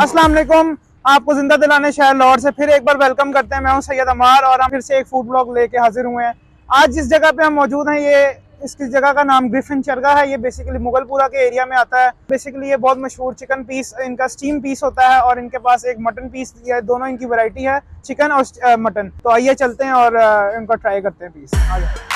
अस्सलाम वालेकुम। आपको जिंदा दिलाने शहर लाहौर से फिर एक बार वेलकम करते हैं। मैं हूं सैयद अमार और हम फिर से एक फूड ब्लॉग लेके हाजिर हुए हैं। आज जिस जगह पे हम मौजूद हैं इसकी जगह का नाम ग्रिफिन चरगा है। ये बेसिकली मुगलपुरा के एरिया में आता है। बेसिकली ये बहुत मशहूर चिकन पीस, इनका स्टीम पीस होता है और इनके पास एक मटन पीस, ये दोनों इनकी वैरायटी है, चिकन और मटन। तो आइए चलते हैं और इनका ट्राई करते हैं पीस। आ जाए।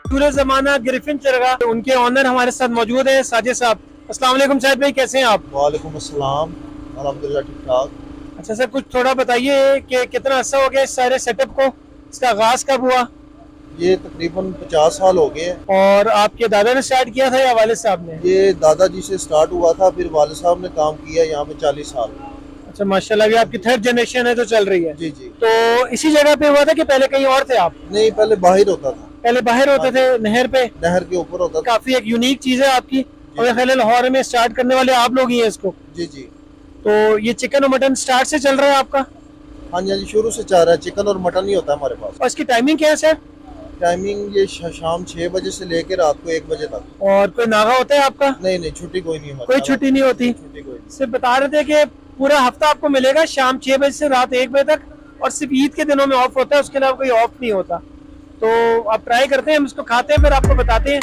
पूरे जमाना ग्रिफिन चरगा, उनके ऑनर हमारे साथ मौजूद है, साजिद साहब। अस्सलाम वालेकुम साजिद भाई, कैसे हैं आप? वालेकुम अस्सलाम, अल्हम्दुलिल्लाह ठीक ठाक। अच्छा सर, कुछ थोड़ा बताइए कि कितना अर्सा हो गया इस सारे सेटअप को, इसका आगाज कब हुआ? ये तकरीबन 50 साल हो गए हैं। और आपके दादा ने स्टार्ट किया था या वालिद साहब ने? ये दादाजी से स्टार्ट हुआ था, फिर वालिद साहब ने काम किया यहाँ पे 40 साल। अच्छा माशाल्लाह, अभी आपकी थर्ड जनरेशन है जो चल रही है। जी जी। तो इसी जगह पे हुआ था कि पहले कहीं और थे आप? नहीं, पहले बाहर होता था। पहले बाहर होते थे, नहर पे? नहर के ऊपर होता था। काफी एक यूनिक चीज है आपकी, और पहले लाहौर में स्टार्ट करने वाले आप लोग ही हैं इसको। जी जी। तो ये चिकन और मटन स्टार्ट से चल रहा है आपका? हाँ जी हाँ जी, शुरू से चाह रहा है। चिकन और मटन ही होता है हमारे पास। और इसकी टाइमिंग क्या है सर? टाइमिंग ये शाम 6 बजे से लेकर रात को 1 बजे तक। और कोई नागा होता है आपका? नहीं नहीं, छुट्टी कोई नहीं होती। कोई छुट्टी नहीं होती? छुट्टी कोई नहीं। सिर्फ बता रहे थे कि पूरा हफ्ता आपको मिलेगा, शाम 6 बजे से रात 1 बजे तक, और सिर्फ ईद के दिनों में ऑफ होता है, उसके अलावा कोई ऑफ नहीं होता। तो आप ट्राई करते हैं, हम इसको खाते हैं, फिर आपको बताते हैं।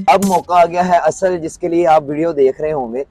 अब मौका आ गया है असल जिसके लिए आप वीडियो देख रहे होंगे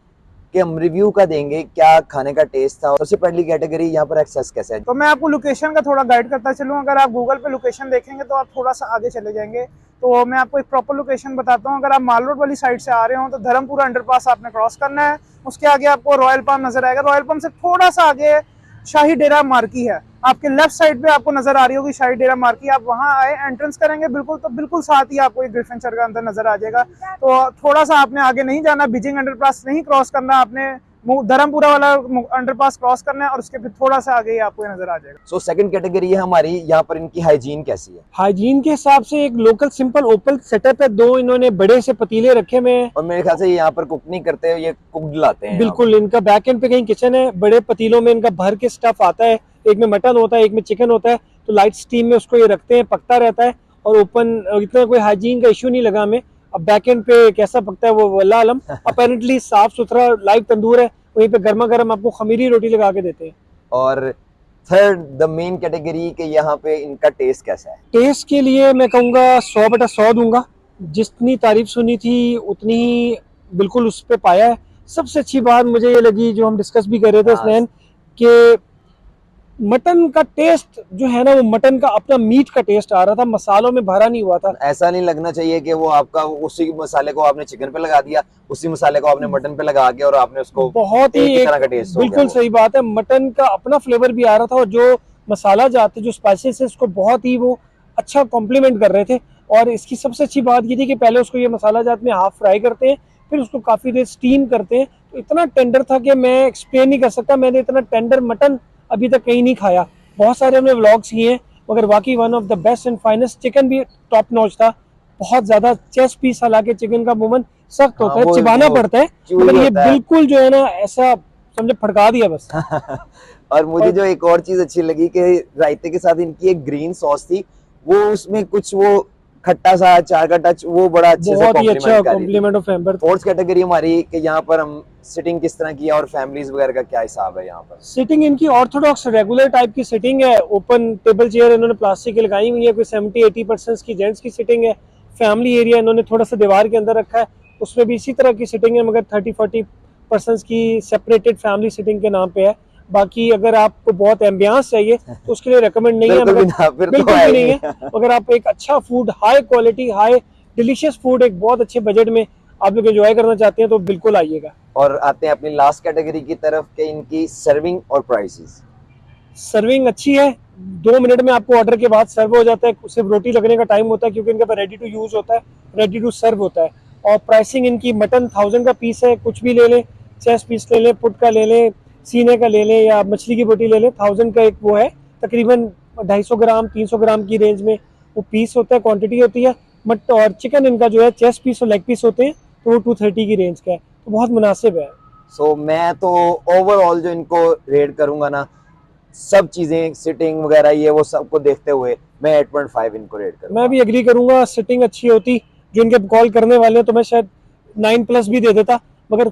कि हम रिव्यू का देंगे क्या खाने का टेस्ट था। सबसे पहली कैटेगरी यहाँ पर एक्सेस कैसे है। तो मैं आपको लोकेशन का थोड़ा गाइड करता चलूँ। अगर आप गूगल पे लोकेशन देखेंगे तो आप थोड़ा सा आगे चले जाएंगे। तो मैं आपको एक प्रॉपर लोकेशन बताता हूँ। अगर आप माल रोड वाली साइड से आ रहे हो तो धर्मपुरा अंडरपास आपने क्रॉस करना है। उसके आगे आपको रॉयल पाम नजर आएगा। रॉयल पाम से थोड़ा सा आगे शाही डेरा मार्की है। आपके लेफ्ट साइड पे आपको नजर आ रही होगी शाही डेरा मार्की। आप वहां आए, एंट्रेंस करेंगे बिल्कुल तो बिल्कुल साथ ही आपको एक ग्रिफिन चरगा अंदर नजर आ जाएगा। तो थोड़ा सा आपने आगे नहीं जाना, बीजिंग अंडरपास नहीं क्रॉस करना, आपने धर्मपुरा वाला अंडरपास क्रॉस करना है और उसके फिर थोड़ा सा आगे ही आपको ये नजर आ जाएगा। सो सेकंड कैटेगरी है हमारी, यहाँ पर इनकी हाइजीन कैसी है? हाइजीन के हिसाब से एक लोकल सिंपल ओपन सेटअप है। 2 इन्होंने बड़े से पतीले रखे हुए हैं, और मेरे ख्याल से ये यहाँ पर कुक नहीं करते, ये कुकड लाते हैं। बिल्कुल। इनका बैक एंड पे कहीं किचन है, बड़े पतीलों में इनका भर के स्टफ आता है। एक में मटन होता है, एक में चिकन होता है। तो लाइट स्टीम में उसको ये रखते हैं, पकता रहता है और ओपन, इतना कोई हाइजीन का इश्यू नहीं लगा हमें। अब बैक एंड पे कैसा पकता है वो अल्लाह आलम। अपेरेंटली साफ सुथरा लाइव तंदूर है, वहीं पे गर्मा गर्म आपको खमीरी रोटी लगा के देते हैं। और थर्ड द मेन कैटेगरी के यहाँ पे इनका टेस्ट कैसा है? टेस्ट के लिए मैं कहूँगा 100/100 दूंगा। जितनी तारीफ सुनी थी उतनी ही बिल्कुल उस पर पाया है। सबसे अच्छी बात मुझे ये लगी, जो हम डिस्कस भी कर रहे थे स्नैन, कि मटन का टेस्ट जो है ना, वो मटन का अपना मीट का टेस्ट आ रहा था, मसालों में भरा नहीं हुआ था। ऐसा नहीं लगना चाहिए कि वो आपका उसी मसाले को आपने चिकन पे लगा दिया, उसी मसाले को आपने मटन पे लगा के और आपने उसको बहुत ही एक तरह का टेस्ट हो गया। बिल्कुल सही बात है, मटन का अपना फ्लेवर भी आ रहा था और जो मसाला जाते, जो स्पाइसेस है, उसको बहुत ही वो अच्छा कॉम्प्लीमेंट कर रहे थे। और इसकी सबसे अच्छी बात ये थी कि पहले उसको ये मसाला जात में हाफ फ्राई करते हैं, फिर उसको काफी देर स्टीम करते हैं। तो इतना टेंडर था कि मैं एक्सप्लेन नहीं कर सकता। मैंने इतना टेंडर मटन अभी तक कहीं नहीं खाया। बहुत सारे हमने व्लॉग्स किए हैं, मगर वाकई one of the best and finest. Chicken भी टॉप नॉच था, बहुत ज्यादा चेस्ट पीस, हालांकि चिकन का मुमन सख्त होता है, चिबाना पड़ता है, मगर ये बिल्कुल जो है ना ऐसा समझे फड़का दिया बस। और मुझे जो एक और चीज अच्छी लगी कि रायते के साथ इनकी एक ग्रीन सॉस थी, वो उसमें कुछ वो खट्टा सा अचार का टच, वो बड़ा अच्छे से complement of amber. Fourth category हमारी कि यहाँ पर हम सिटिंग किस तरह की है और फैमिलीज वगैरह का क्या हिसाब है यहाँ पर? सिटिंग इनकी ऑर्थोडॉक्स रेगुलर टाइप की सिटिंग है। ओपन टेबल चेयर इन्होंने प्लास्टिक की लगाई हुई है। कोई 70-80% की जेंट्स की सिटिंग है। फैमिली एरिया इन्होंने थोड़ा सा दीवार के अंदर रखा है, उसमें भी इसी तरह की सिटिंग है, मगर 30-40% की सेपरेटेड फैमिली सिटिंग के नाम पे है। बाकी अगर आपको बहुत एम्बियंस चाहिए तो उसके लिए रेकमेंड नहीं है, बिल्कुल भी नहीं है। अगर आप एक अच्छा food, high quality, high delicious food एक बहुत अच्छे बजट में आप लोग एंजॉय करना चाहते हैं तो बिल्कुल आइएगा। और आते हैं अपनी लास्ट कैटेगरी की तरफ के इनकी सर्विंग और प्राइसेस। सर्विंग अच्छी है, 2 मिनट में आपको ऑर्डर के बाद सर्व हो जाता है। सिर्फ रोटी लगने का टाइम होता है क्योंकि इनका रेडी टू यूज होता है, रेडी टू सर्व होता है। और प्राइसिंग इनकी, मटन 1000 का पीस है, कुछ भी ले लें, चेस्ट पीस ले लें, पुट का ले लें, सीने का ले लें या मछली की बोटी ले लें, 1000 का एक वो है, तकरीबन 250 ग्राम 300 ग्राम की रेंज में वो पीस होता है, क्वांटिटी होती है। बट और चिकन इनका जो है चेस्ट पीस और लेग पीस होते हैं, तो वो 230 की रेंज का है, तो बहुत मुनासिब है। सो मैं तो ओवरऑल जो इनको रेट करूंगा ना, सब चीजें सिटिंग वगैरह ये वो सबको देखते हुए मैं 8.5 इनको रेट करूंगा। मैं भी एग्री करूंगा, सिटिंग अच्छी होती, जो इनके कॉल करने वाले हैं तो मैं शायद 9+ भी दे देता, मगर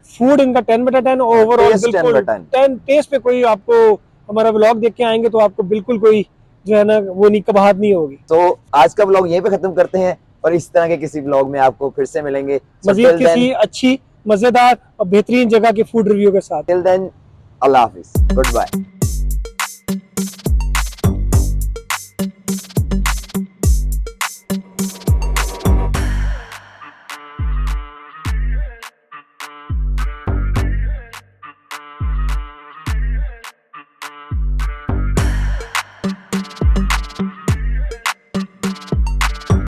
फूड इनका 10/10, ओवरऑल Taste बिल्कुल 10/10। 10। टेस्ट पे कोई आपको, हमारा व्लॉग देख के आएंगे तो आपको बिल्कुल कोई जो है ना वो नहीं, कबाहत नहीं होगी। तो आज का व्लॉग यहीं पे खत्म करते हैं और इस तरह के किसी व्लॉग में आपको फिर से मिलेंगे। मजीद किसी अच्छी, मजेदार और बेहतरीन जगह के फूड रिव्यू के साथ। टिल देन, अल्लाह हाफिज, गुड बाय।